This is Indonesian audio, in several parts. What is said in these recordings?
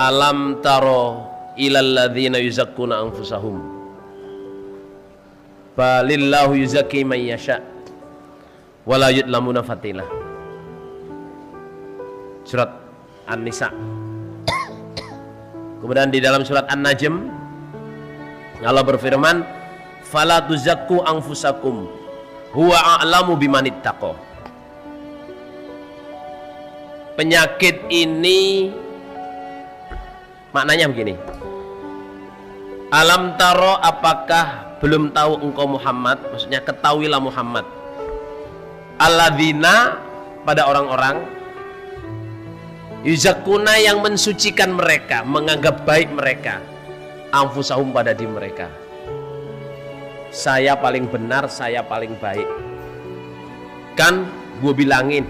Alam taro ilal ladzina yuzakkuna anfusahum balillahu yuzakki man yasha wala yudlamuna fatila. Surat An-Nisa. Kemudian di dalam surat An-Najm Allah berfirman, fala tuzakku anfusakum huwa a'lamu bimanittaqo. Penyakit ini maknanya begini. Alam taro, apakah belum tahu engkau Muhammad? Maksudnya ketahuilah Muhammad. Alladzina, pada orang-orang, yuzakkuna, yang mensucikan mereka, menganggap baik mereka, anfusahum, pada diri mereka. Saya paling benar, saya paling baik. Kan gue bilangin,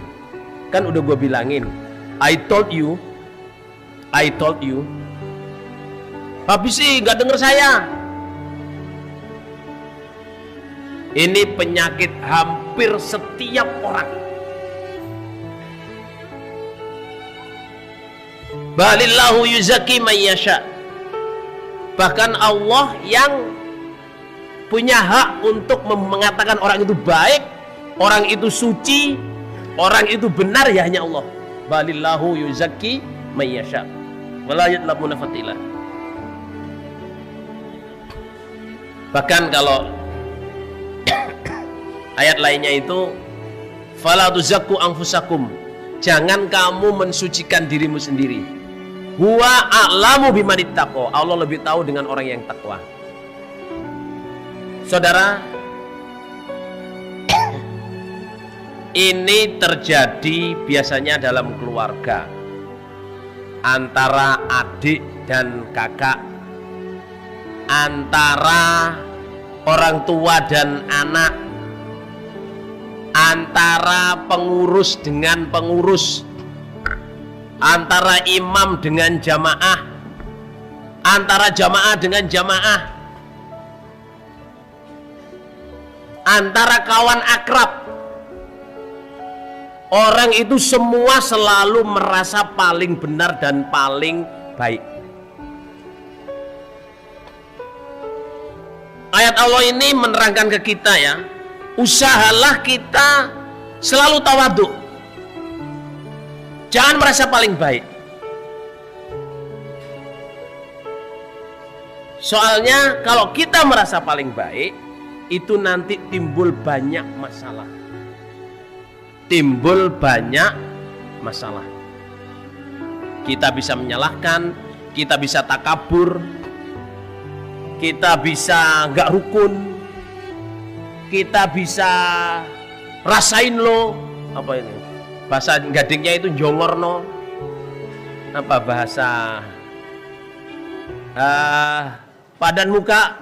kan udah gue bilangin, I told you. Tapi sih gak denger saya. Ini penyakit hampir setiap orang. Balillahu yuzakki man yasha. Bahkan Allah yang punya hak untuk mengatakan orang itu baik, orang itu suci, orang itu benar, ya hanya Allah. Balillahu yuzakki man yasha wala yudlamuna fatila. Bahkan kalau ayat lainnya itu, fala tuzakku anfusakum, jangan kamu mensucikan dirimu sendiri. Huwa a'lamu bimanittaqo, Allah lebih tahu dengan orang yang takwa. Saudara, ini terjadi biasanya dalam keluarga, antara adik dan kakak, antara orang tua dan anak, antara pengurus dengan pengurus, antara imam dengan jamaah, antara jamaah dengan jamaah, antara kawan akrab. Orang itu semua selalu merasa paling benar dan paling baik. Ayat Allah ini menerangkan ke kita, ya, usahalah kita selalu tawadhu. Jangan merasa paling baik. Soalnya kalau kita merasa paling baik, itu nanti timbul banyak masalah. Timbul banyak masalah. Kita bisa menyalahkan, kita bisa takabur, kita bisa nggak rukun, kita bisa rasain lo, apa ini bahasa gadingnya itu jongorno, apa bahasa padan muka,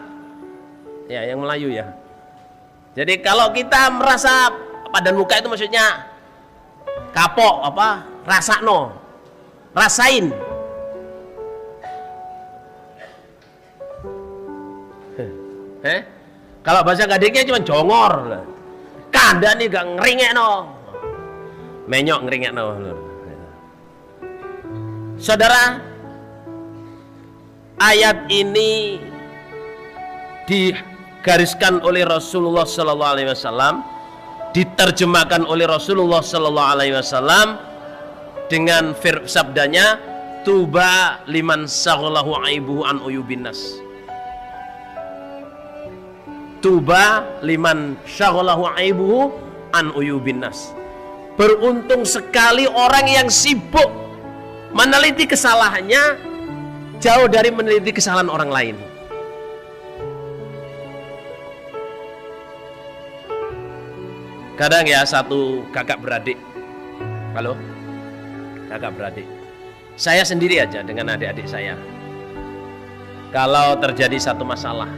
ya yang Melayu ya. Jadi kalau kita merasa padan muka itu maksudnya kapok, apa rasakno, rasain. Kalau bahasa gadingnya cuma jongor, kanda nih gak ngeringek no, menyok ngeringek no. Saudara, ayat ini digariskan oleh Rasulullah Sallallahu Alaihi Wasallam, diterjemahkan oleh Rasulullah Sallallahu Alaihi Wasallam dengan sabdanya, tuba liman saghalahu aibuhu an uyubin nas. Tuba liman syaghalahu aibuhu an uyubin nas. Beruntung sekali orang yang sibuk meneliti kesalahannya jauh dari meneliti kesalahan orang lain. Kadang ya, satu kakak beradik, halo, kakak beradik, saya sendiri aja dengan adik-adik saya, kalau terjadi satu masalah,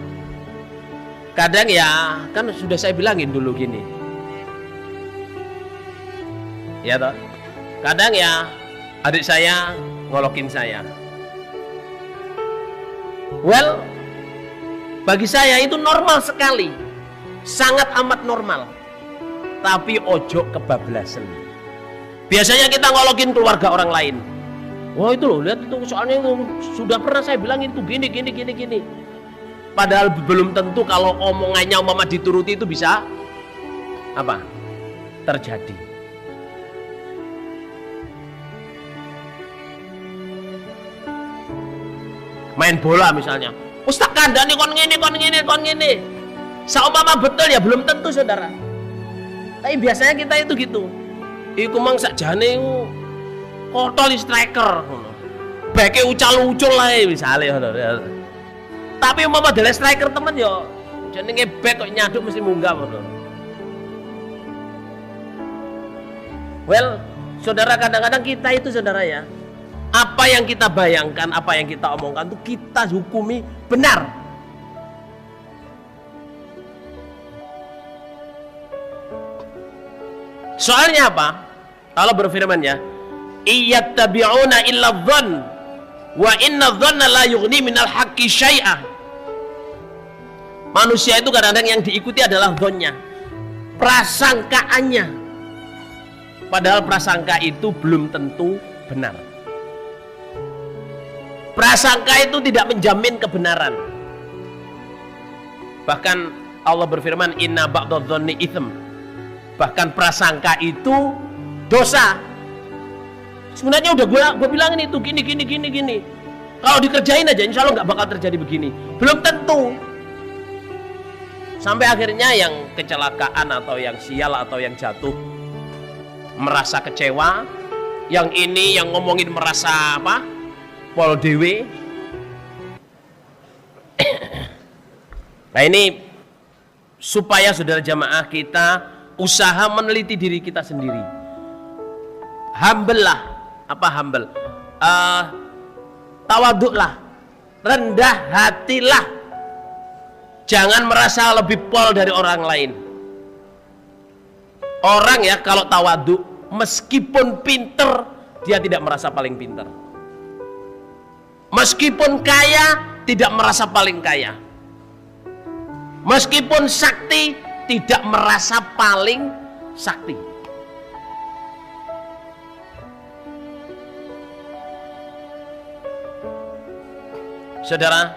kadang ya, kan sudah saya bilangin dulu gini, ya toh, kadang ya adik saya ngolokin saya. Well, bagi saya itu normal sekali, sangat amat normal. Tapi ojo kebablasan. Biasanya kita ngolokin keluarga orang lain, Wah itu loh, lihat itu soalnya itu sudah pernah saya bilang itu gini. Padahal belum tentu kalau omongannya umpama dituruti itu bisa apa? Terjadi. Main bola misalnya, Ustaz kandani kon ngene. Saumpama betul ya belum tentu saudara. Tapi biasanya kita itu gitu. Iku mang sakjane kotol striker ngono. Beke ucal-ucul lae misale ngono. Tapi umpama dele striker temen yo jenenge bek kok nyaduk mesti munggah ngono. Well, saudara kadang-kadang kita itu saudara ya, apa yang kita bayangkan, apa yang kita omongkan itu kita hukumi benar. Soalnya apa? Allah berfirman ya, iyattabi'una illa dhann wa inna dhanna la yughni minal haqqi syai'ah. Manusia itu kadang-kadang yang diikuti adalah dhonnya, prasangkaannya. Padahal prasangka itu belum tentu benar. Prasangka itu tidak menjamin kebenaran. Bahkan Allah berfirman, inna ba'dadh-dhanni itsm. Bahkan prasangka itu dosa. Sebenarnya udah gue bilangin itu gini. Kalau dikerjain aja insya Allah nggak bakal terjadi begini. Belum tentu. Sampai akhirnya yang kecelakaan atau yang sial atau yang jatuh merasa kecewa. Yang ini yang ngomongin merasa apa? Pol dewe. Nah ini supaya saudara jamaah kita usaha meneliti diri kita sendiri. Humble lah, apa humble? Tawaduklah, rendah hatilah. Jangan merasa lebih pol dari orang lain. Orang ya kalau tawaduk, meskipun pinter, dia tidak merasa paling pinter. Meskipun kaya, tidak merasa paling kaya. Meskipun sakti, tidak merasa paling sakti. Saudara,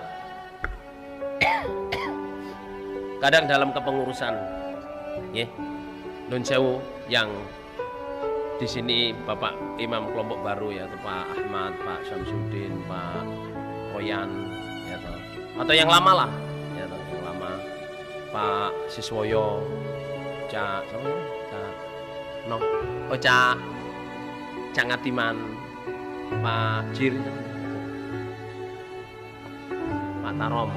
kadang dalam kepengurusan, ya, Nun Sewu yang di sini Bapak Imam kelompok baru ya, Pak Ahmad, Pak Syamsuddin, Pak Koyan, ya, atau yang lama lah, ya, yang lama, Pak Siswoyo, Cak Ngatiman, Pak Jir, Pak Tarom,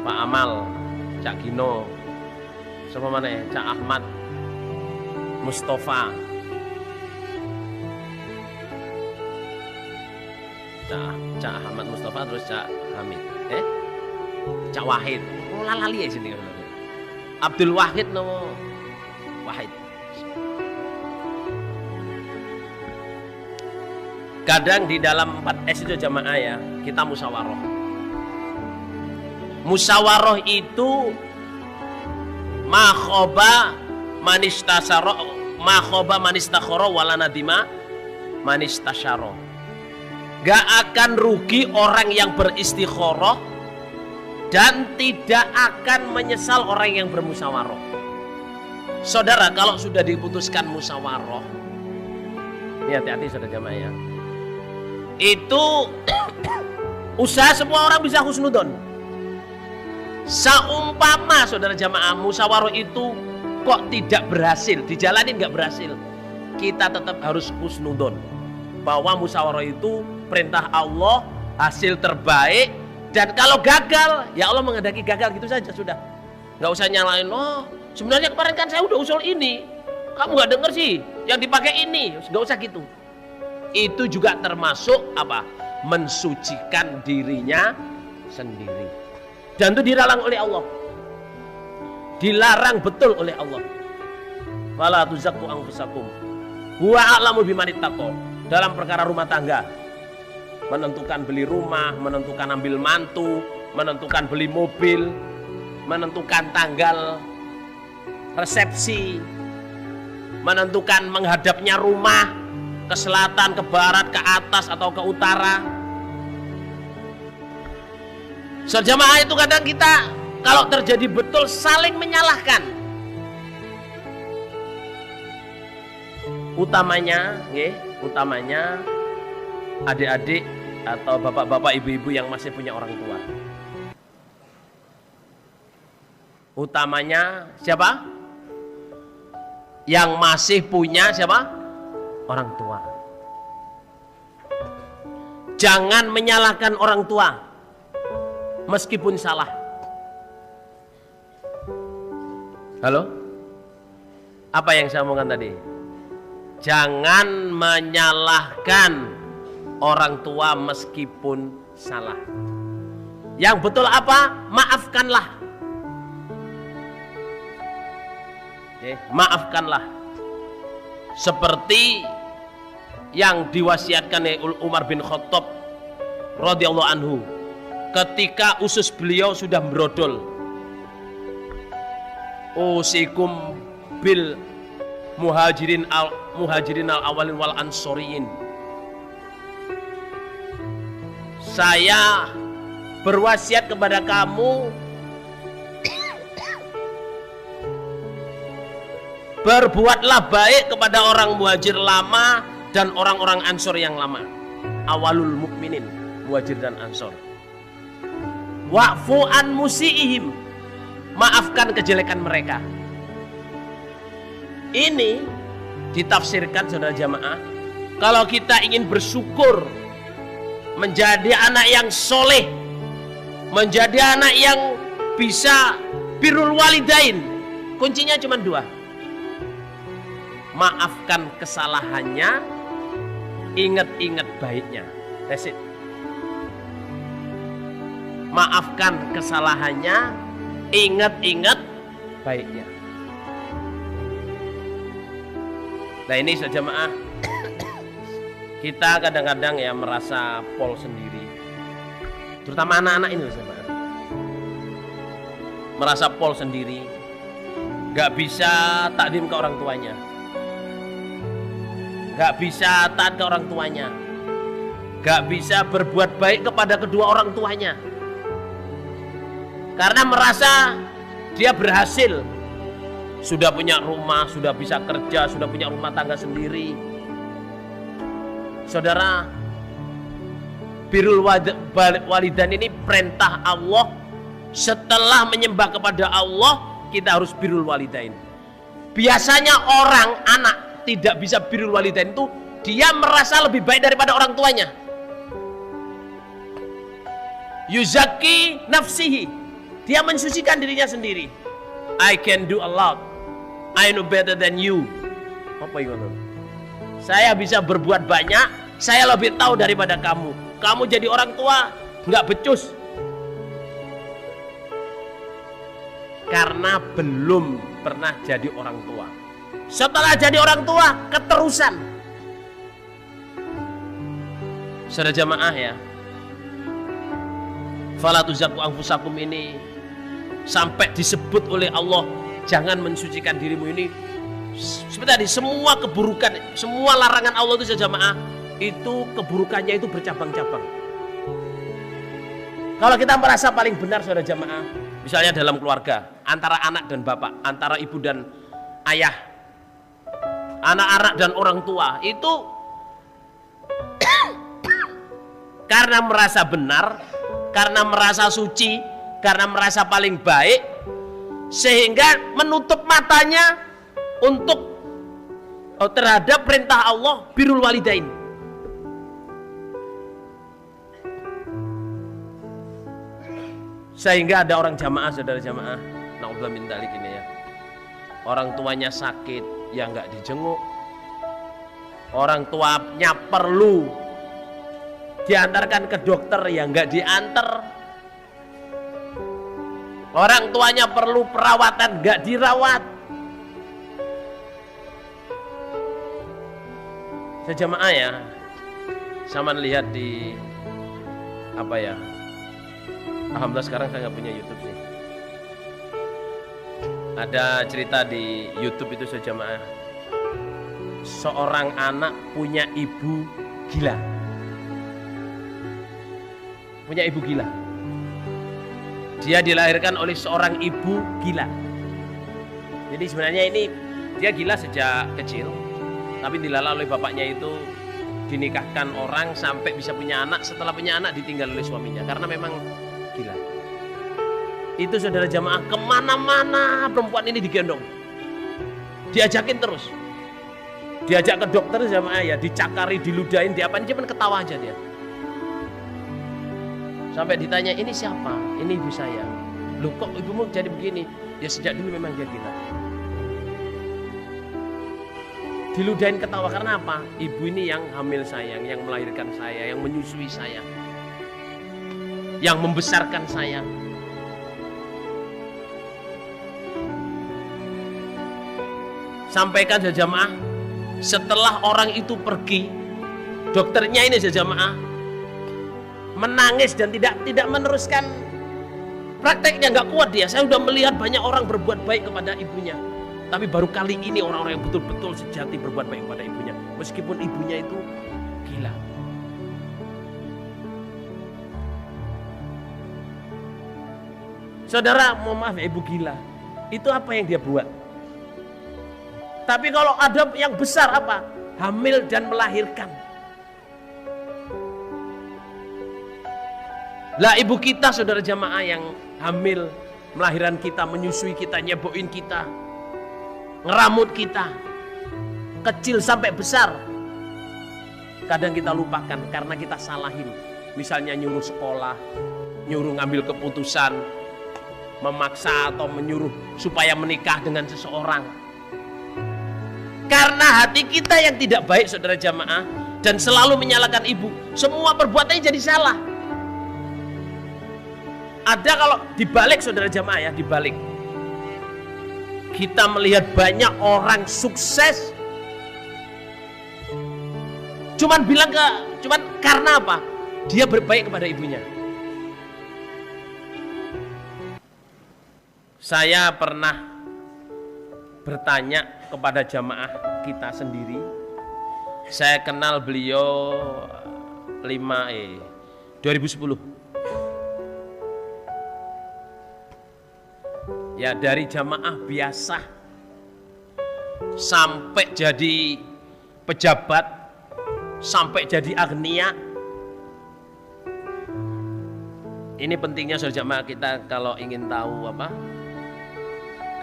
Pak Amal, Cak Gino, sama mana ya, Cak Ahmad, Mustafa, Cak Ahmad Mustafa, terus Cak Hamid, Cak Wahid, lali ya sini, Abdul Wahid no Wahid. Kadang di dalam 4S itu jamaah ya, kita musyawarah. Musyawarah itu makhoba manistakhara wala nadima manistasyara. Gak akan rugi orang yang beristikharah dan tidak akan menyesal orang yang bermusyawarah. Saudara, kalau sudah diputuskan musyawarah, ini hati-hati saudara jamaah ya, itu usaha semua orang bisa husnudon. Saumpama saudara jamaah musyawarah itu kok tidak berhasil, dijalanin nggak berhasil, kita tetap harus husnudon, bahwa musyawarah itu perintah Allah, hasil terbaik. Dan kalau gagal, ya Allah menghendaki gagal, gitu saja sudah. Nggak usah nyalain, oh sebenarnya kemarin kan saya udah usul ini, kamu nggak denger sih, yang dipakai ini, nggak usah gitu. Itu juga termasuk apa? Mensucikan dirinya sendiri. Dan itu dilarang oleh Allah. Dilarang betul oleh Allah. Wala tuzakku anfusakum. Huwa a'lamu bimanittaqo. Dalam perkara rumah tangga, menentukan beli rumah, menentukan ambil mantu, menentukan beli mobil, menentukan tanggal resepsi, menentukan menghadapnya rumah, ke selatan, ke barat, ke atas atau ke utara. Jamaah itu kadang kita kalau terjadi betul saling menyalahkan. Utamanya adik-adik atau bapak-bapak, ibu-ibu yang masih punya orang tua. Utamanya siapa? Yang masih punya siapa? Orang tua. Jangan menyalahkan orang tua meskipun salah. Halo? Apa yang saya omongkan tadi? Jangan menyalahkan orang tua meskipun salah. Yang betul apa? Maafkanlah. Maafkanlah. Seperti yang diwasiatkan oleh Umar bin Khattab radhiyallahu anhu ketika usus beliau sudah brodol. Usikum bil muhajirin al awalin wal ansoriin. Saya berwasiat kepada kamu berbuatlah baik kepada orang muhajir lama dan orang-orang ansor yang lama. Awalul mukminin, muhajir dan ansor. Wa'fu an musiihim, maafkan kejelekan mereka. Ini ditafsirkan saudara jamaah, kalau kita ingin bersyukur, menjadi anak yang soleh, menjadi anak yang bisa birrul walidain, kuncinya cuma dua. Maafkan kesalahannya, ingat-ingat baiknya. That's it. Maafkan kesalahannya, ingat-ingat baiknya. Nah ini saja jemaah, kita kadang-kadang ya merasa pol sendiri, terutama anak-anak ini jemaah, merasa pol sendiri, gak bisa takdim ke orang tuanya, gak bisa taat ke orang tuanya, gak bisa berbuat baik kepada kedua orang tuanya, karena merasa dia berhasil, sudah punya rumah, sudah bisa kerja, sudah punya rumah tangga sendiri. Saudara, birrul walidain ini perintah Allah. Setelah menyembah kepada Allah, kita harus birrul walidain. Biasanya orang anak tidak bisa birrul walidain itu, dia merasa lebih baik daripada orang tuanya. Yuzaki nafsihi, dia mensucikan dirinya sendiri. I can do a lot, I know better than you. Apa itu? Saya bisa berbuat banyak, saya lebih tahu daripada kamu. Kamu jadi orang tua nggak becus, karena belum pernah jadi orang tua. Setelah jadi orang tua, keterusan. Saudara jamaah ya, fala tuzakku anfusakum ini sampai disebut oleh Allah, jangan mensucikan dirimu ini. Seperti tadi, semua keburukan, semua larangan Allah itu jamaah, itu keburukannya itu bercabang-cabang. Kalau kita merasa paling benar saudara jamaah, misalnya dalam keluarga, antara anak dan bapak, antara ibu dan ayah, anak-anak dan orang tua, itu karena merasa benar, karena merasa suci, karena merasa paling baik, sehingga menutup matanya untuk terhadap perintah Allah birrul walidain. Sehingga ada orang jamaah, saudara jamaah, na'udzubillah min dzalik ini ya, orang tuanya sakit ya nggak dijenguk, orang tuanya perlu diantarkan ke dokter ya nggak diantar, orang tuanya perlu perawatan nggak dirawat. Sejamaah ya, sama lihat di apa ya, alhamdulillah sekarang saya nggak punya YouTube sih. Ada cerita di YouTube itu sejamaah, seorang anak punya ibu gila. Punya ibu gila. Dia dilahirkan oleh seorang ibu gila. Jadi sebenarnya ini dia gila sejak kecil, tapi dilala oleh bapaknya itu, dinikahkan orang sampai bisa punya anak. Setelah punya anak ditinggal oleh suaminya karena memang gila. Itu saudara jamaah, kemana-mana perempuan ini digendong, diajakin terus, diajak ke dokter jamaah ya, dicakari, diludahin, diapain, cuman ketawa aja dia. Sampai ditanya, ini siapa? Ini ibu saya. Loh kok ibumu jadi begini? Ya sejak dulu memang dia gila. Diludahin, ketawa, karena apa? Ibu ini yang hamil saya, yang melahirkan saya, yang menyusui saya, yang membesarkan saya. Sampaikan jamaah, setelah orang itu pergi, dokternya ini jamaah menangis dan tidak meneruskan prakteknya, nggak kuat dia. Saya sudah melihat banyak orang berbuat baik kepada ibunya, tapi baru kali ini orang-orang yang betul-betul sejati berbuat baik kepada ibunya, meskipun ibunya itu gila. Saudara, mohon maaf ya, ibu gila itu apa yang dia buat? Tapi kalau ada yang besar apa? Hamil dan melahirkan. Lah ibu kita saudara jamaah yang hamil, melahirkan kita, menyusui kita, nyeboin kita, ngeramut kita, kecil sampai besar. Kadang kita lupakan karena kita salahin. Misalnya nyuruh sekolah, nyuruh ngambil keputusan, memaksa atau menyuruh supaya menikah dengan seseorang. Karena hati kita yang tidak baik saudara jamaah, dan selalu menyalahkan ibu, semua perbuatannya jadi salah. Ada kalau dibalik saudara jamaah ya, dibalik. Kita melihat banyak orang sukses, cuman karena apa? Dia berbaik kepada ibunya. Saya pernah bertanya kepada jamaah kita sendiri. Saya kenal beliau 2010. Ya, dari jamaah biasa sampai jadi pejabat, sampai jadi agnia. Ini pentingnya saudara jamaah kita kalau ingin tahu apa?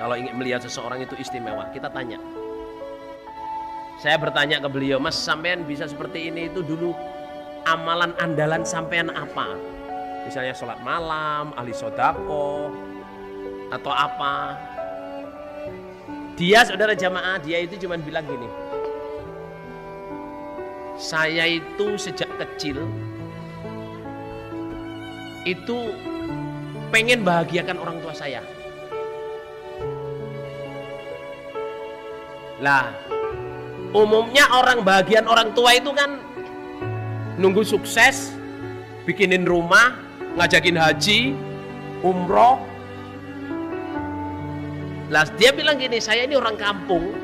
Kalau ingin melihat seseorang itu istimewa, kita tanya. Saya bertanya ke beliau, Mas, sampean bisa seperti ini itu dulu amalan andalan sampean apa? Misalnya sholat malam, ahli sodako, atau apa? Dia saudara jamaah, dia itu cuma bilang gini, saya itu sejak kecil itu pengen bahagiakan orang tua saya. Lah, umumnya orang bahagian orang tua itu kan nunggu sukses, bikinin rumah, ngajakin haji, umroh. Lah dia bilang gini, saya ini orang kampung,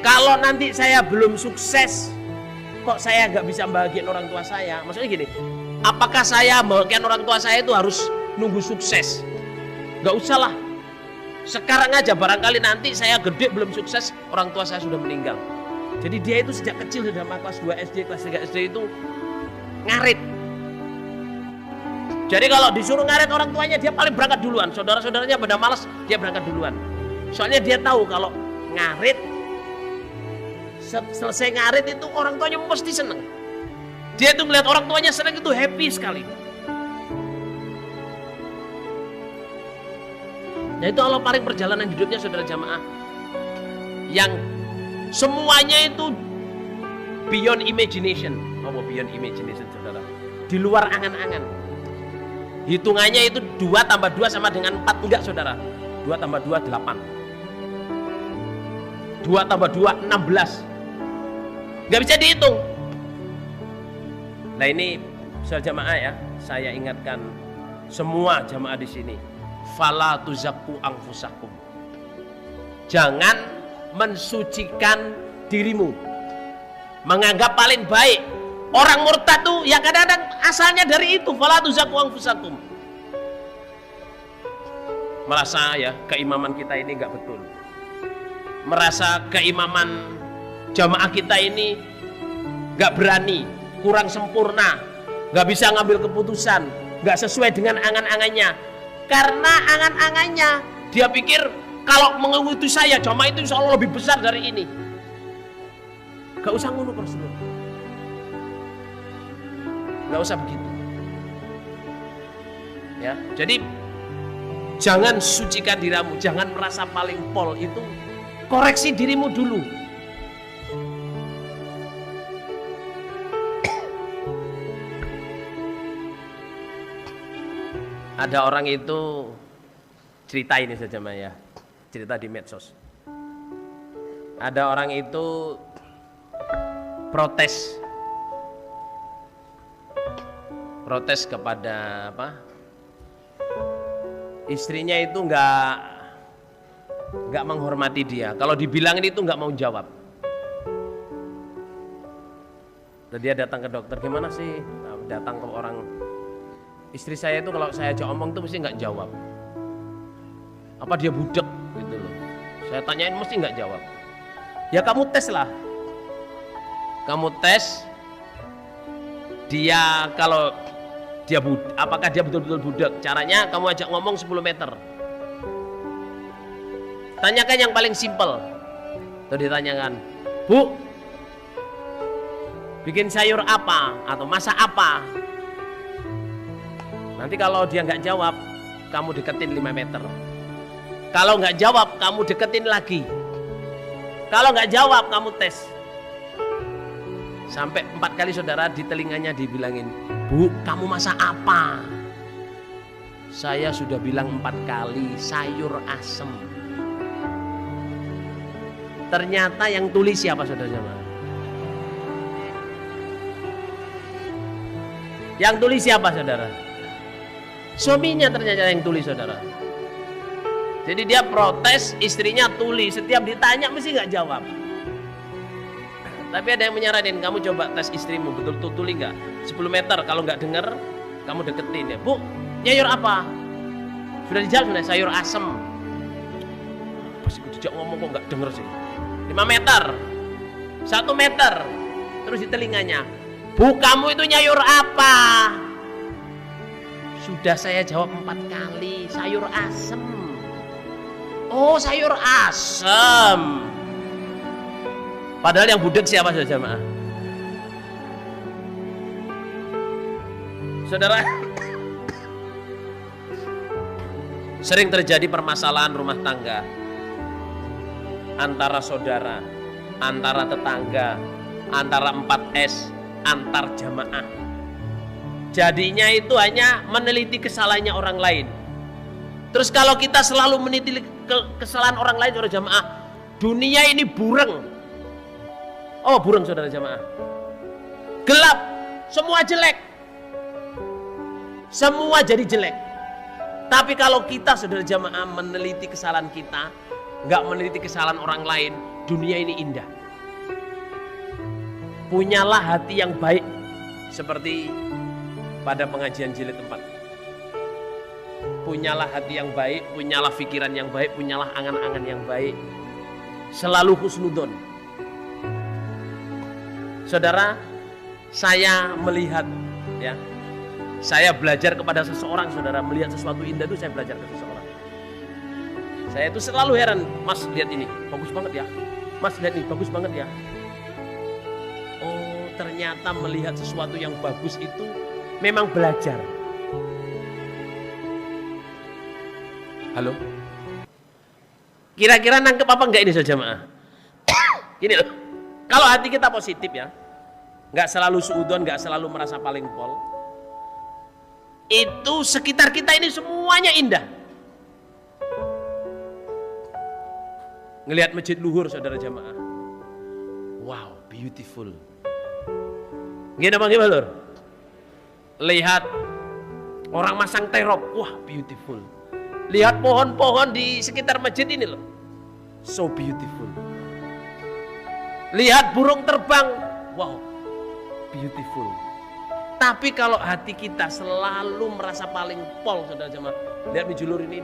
kalau nanti saya belum sukses, kok saya nggak bisa bahagian orang tua saya? Maksudnya gini, apakah saya bahagian orang tua saya itu harus nunggu sukses? Nggak usah lah. Sekarang aja, barangkali nanti saya gede belum sukses, orang tua saya sudah meninggal. Jadi dia itu sejak kecil sudah kelas 2 SD, kelas 3 SD itu ngarit. Jadi kalau disuruh ngarit orang tuanya, dia paling berangkat duluan. Saudara-saudaranya pada malas, dia berangkat duluan. Soalnya dia tahu kalau ngarit, selesai ngarit itu orang tuanya mesti seneng. Dia itu melihat orang tuanya seneng itu happy sekali. Nah itu Allah paling perjalanan hidupnya saudara jamaah, yang semuanya itu beyond imagination. Apa beyond imagination saudara? Di luar angan-angan. Hitungannya itu 2 tambah 2 sama dengan 4. Enggak saudara, 2 tambah 2 8, 2 tambah 2 16. Enggak bisa dihitung. Nah ini saudara jamaah ya, saya ingatkan semua jamaah di sini, fala tuzakku anfusakum. Jangan mensucikan dirimu, menganggap paling baik. Orang murtad tuh ya kadang-kadang asalnya dari itu, fala tuzakku anfusakum. Merasa ya keimaman kita ini nggak betul, merasa keimaman jamaah kita ini nggak berani, kurang sempurna, nggak bisa ngambil keputusan, nggak sesuai dengan angan-angannya. Karena angan-angannya dia pikir kalau mengikuti saya jamaah itu insya Allah lebih besar dari ini. Gak usah ngunu Rasulullah, gak usah begitu ya. Jadi jangan sucikan dirimu, jangan merasa paling pol. Itu koreksi dirimu dulu. Ada orang itu cerita ini saja Maya, cerita di medsos. Ada orang itu protes kepada apa? Istrinya itu nggak menghormati dia. Kalau dibilangin itu nggak mau jawab. Dan dia datang ke dokter, gimana sih? Datang ke orang, istri saya itu kalau saya ajak omong tuh mesti nggak jawab. Apa dia budek gitu loh. Saya tanyain mesti nggak jawab. Ya kamu tes lah. Kamu tes dia, kalau dia apakah dia betul-betul budak. Caranya kamu ajak ngomong 10 meter. Tanyakan yang paling simpel. Tuh ditanyakan, Bu, bikin sayur apa atau masak apa? Nanti kalau dia nggak jawab, kamu deketin 5 meter. Kalau nggak jawab, kamu deketin lagi. Kalau nggak jawab, kamu tes. Sampai 4 kali saudara, di telinganya dibilangin, Bu, kamu masak apa? Saya sudah bilang 4 kali, sayur asem. Ternyata yang tulis siapa saudara jemaah? Yang tulis siapa saudara? Suaminya ternyata yang tulis saudara. Jadi dia protes, istrinya tulis. Setiap ditanya mesti nggak jawab. Tapi ada yang menyaranin, kamu coba tes istrimu, betul-betul tulis nggak? 10 meter, kalau nggak denger, kamu deketin ya. Bu, sayur apa? Sudah dijawab, sudah, sayur asem. Pas aku dijak ngomong kok nggak denger sih. 5 meter, 1 meter, terus di telinganya, Bu, kamu itu nyayur apa? Sudah saya jawab 4 kali, sayur asem. Oh, sayur asem. Padahal yang budek siapa saudara jemaah? Saudara, sering terjadi permasalahan rumah tangga antara saudara, antara tetangga, antara 4S, antar jamaah. Jadinya itu hanya meneliti kesalahannya orang lain. Terus kalau kita selalu meneliti kesalahan orang lain saudara jamaah, dunia ini bureng. Oh, bureng saudara jamaah. Gelap, semua jelek. Semua jadi jelek. Tapi kalau kita saudara jamaah meneliti kesalahan kita, nggak meneliti kesalahan orang lain, dunia ini indah. Punyalah hati yang baik, seperti pada pengajian jilid 4. Punyalah hati yang baik, punyalah pikiran yang baik, punyalah angan-angan yang baik. Selalu husnudon. Saudara, saya melihat ya, saya belajar kepada seseorang, saudara, melihat sesuatu indah itu saya belajar ke seseorang. Saya itu selalu heran, Mas lihat ini, bagus banget ya. Mas lihat ini, bagus banget ya. Oh, ternyata melihat sesuatu yang bagus itu memang belajar. Halo? Kira-kira nangkep apa enggak ini saudara jemaah? Gini loh, kalau hati kita positif ya, nggak selalu suudon, nggak selalu merasa paling pol, itu sekitar kita ini semuanya indah. Ngelihat masjid luhur saudara jamaah, wow, beautiful. Gimana lur? Lihat orang masang terop, wah, beautiful. Lihat pohon-pohon di sekitar masjid ini loh, so beautiful. lihat burung terbang, wow, beautiful. Tapi kalau hati kita selalu merasa paling pol, saudara jemaah, lihat mijulur ini,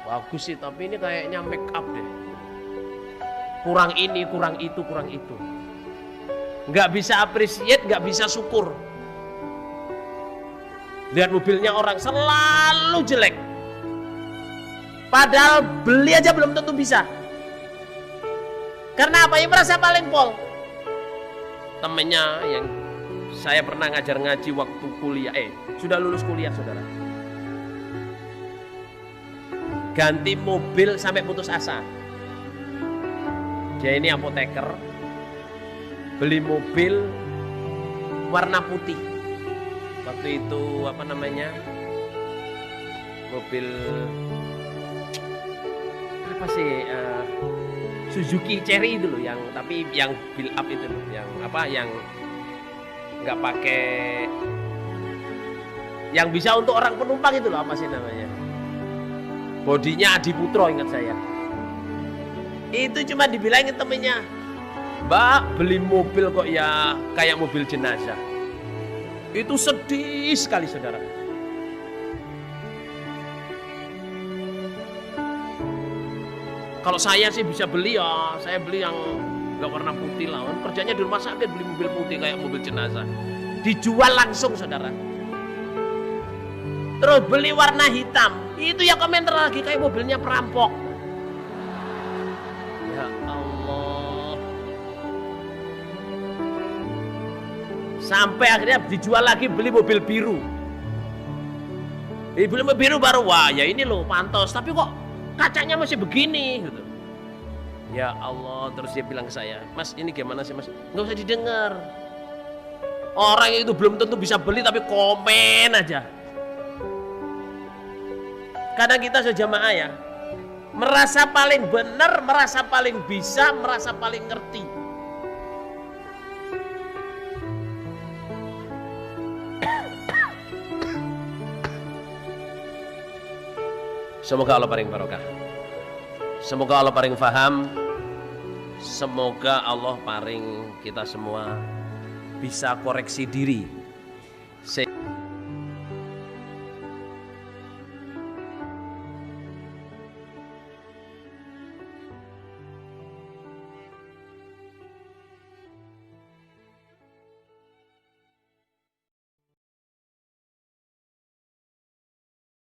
bagus sih, tapi ini kayaknya make up deh. Kurang ini, kurang itu, kurang itu. Nggak bisa appreciate, nggak bisa syukur. Lihat mobilnya orang selalu jelek. Padahal beli aja belum tentu bisa. Karena apa? Yang merasa paling pol. Temennya yang saya pernah ngajar ngaji waktu kuliah, sudah lulus kuliah saudara, ganti mobil sampai putus asa. Dia ini apoteker, beli mobil warna putih. Waktu itu apa namanya, mobil apa sih, Suzuki Cherry itu loh, yang tapi yang build up itu loh, yang apa, yang nggak pakai, yang bisa untuk orang penumpang itu loh, apa sih namanya, bodinya Adi Putro, ingat saya. Itu cuma dibilangin temennya, Mbak beli mobil kok ya kayak mobil jenazah. Itu sedih sekali saudara. Kalau saya sih bisa beli ya, saya beli yang nggak warna putih lah. Kerjanya di rumah sakit beli mobil putih kayak mobil jenazah. Dijual langsung saudara. Terus beli warna hitam, itu ya komentar lagi kayak mobilnya perampok. Ya Allah. Sampai akhirnya dijual lagi beli mobil biru. Beli mobil biru baru, wah ya ini loh pantas, tapi kok kacanya masih begini gitu. Ya Allah, terus dia bilang ke saya, Mas ini gimana sih Mas? Nggak usah didengar. Orang itu belum tentu bisa beli tapi komen aja. Kadang kita sejamaah ya, merasa paling benar, merasa paling bisa, merasa paling ngerti. Semoga Allah paling barokah. Semoga Allah paling faham. Semoga Allah paling kita semua bisa koreksi diri.